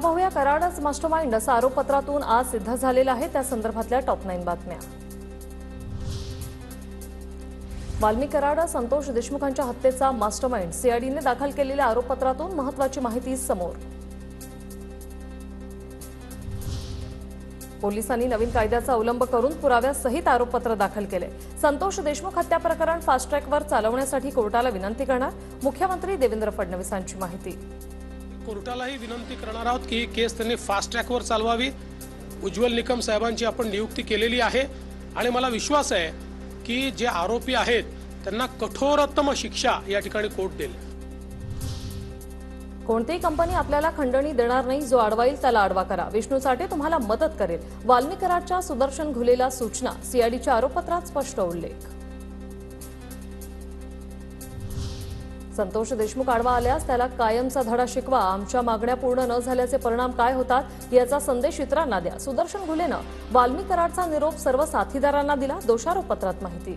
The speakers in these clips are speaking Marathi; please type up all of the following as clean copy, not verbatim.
पाहूया कराडच मास्टरमाइंड असा आरोपपत्रातून आज सिद्ध झालेला आहे त्या संदर्भातल्या टॉप 9 बातम्या। वाल्मी कराड संतोष देशमुखांच्या हत्येचा मास्टरमाइंड सीआयडीने दाखल केलेल्या आरोपपत्रातून महत्त्वाची माहिती समोर। पोलिसांनी नवीन कायद्याचा अवलंब करून पुराव्यासहित आरोपपत्र दाखल केले। संतोष देशमुख हत्या प्रकरण फास्ट ट्रॅकवर चालवण्यासाठी कोर्टाला विनंती करणार मुख्यमंत्री देवेंद्र फडणवीसांची माहिती। कोर्टालाही विनंती करणार आहोत की केस त्यांनी फास्ट ट्रॅकवर चालवावी। उज्ज्वल निकम साहेबांची आपण नियुक्ती केलेली आहे आणि मला विश्वास आहे की जे आरोपी आहेत त्यांना कठोरतम शिक्षा या ठिकाणी कोर्ट देईल। कोणतीही कंपनी आपल्याला खंडणी देणार नाही, जो अडवाईल त्याला अडवा करा। विष्णू साठे तुम्हाला मदत करेल, वाल्मी कराडच्या सुदर्शन घुलेला सूचना, सीआयडीच्या आरोपपत्रात स्पष्ट उल्लेख। संतोष देशमुख आडवा आल्यास त्याला कायमचा धडा शिकवा, आमच्या मागण्या पूर्ण न झाल्याचे परिणाम काय होतात याचा संदेश इतरांना द्या। सुदर्शन घुलेनं वाल्मी कराडचा निरोप सर्व साथीदारांना दिला, दोषारोपपत्रात माहिती।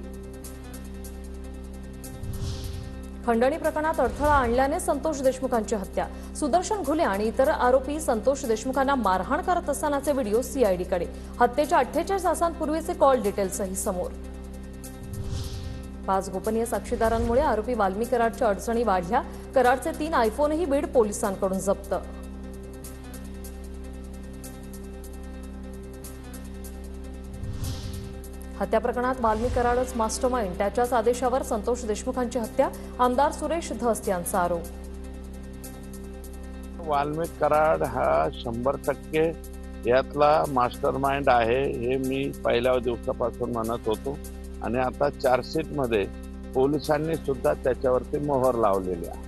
खंडणी प्रकरणात अडथळा आणल्याने संतोष देशमुखांची हत्या, सुदर्शन घुले आणि इतर आरोपी संतोष देशमुखांना मारहाण करत असतानाचे व्हिडिओ सीआयडीकडे, हत्येच्या 48 तासांपूर्वीचे कॉल डिटेल्सही समोर। 5 गोपनीय साक्षीदारांमुळे आरोपी वाल्मी कराडच्या अडचणी वाढल्या, कराडचे 3 आयफोनही बीड पोलिसांकडून जप्त। हत्या प्रकरणात वाल्मी कराडच मास्टरमाइंड, त्याच्याच आदेशावर संतोष देशमुखांची हत्या, आमदार सुरेश धस यांचा आरोप। वाल्मी कराड हा 100% यातला मास्टरमाइंड आहे हे मी पहिल्या दिवसापासून म्हणत होतो आणि आता चार्जशीटमध्ये पोलिसांनी सुद्धा त्याच्यावरती मोहर लावलेली आहे।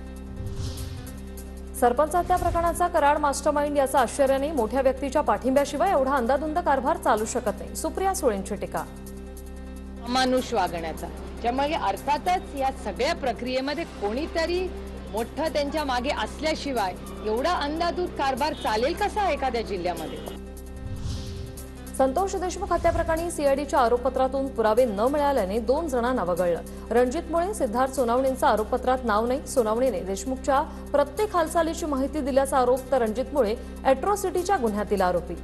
सरपंच हत्या प्रकरणाचा कराड मास्टरमाइंड याचा आश्चर्य नाही, मोठ्या व्यक्तीच्या पाठिंब्याशिवाय एवढा अंदाधुंद कारभार चालू शकत नाही, सुप्रिया सुळेंची टीका। अमानुष वागण्याचा, त्यामुळे अर्थातच या सगळ्या प्रक्रियेमध्ये कोणीतरी मोठं त्यांच्या मागे असल्याशिवाय एवढा अंधाधुंद कारभार चालेल कसा एखाद्या जिल्ह्यामध्ये। संतोष देशमुख हत्या प्रकरणी सीआयडीच्या आरोपपत्रातून पुरावे न मिळाल्याने 2 जणांना वगळलं। रणजित मुळे, सिद्धार्थ सोनावणेंचं आरोपपत्रात नाव नाही, सोनावणेने देशमुखच्या प्रत्येक हालचालीची माहिती दिल्याचा आरोप, तर रणजित मुळे अॅट्रॉसिटीच्या गुन्ह्यातील आरोपी।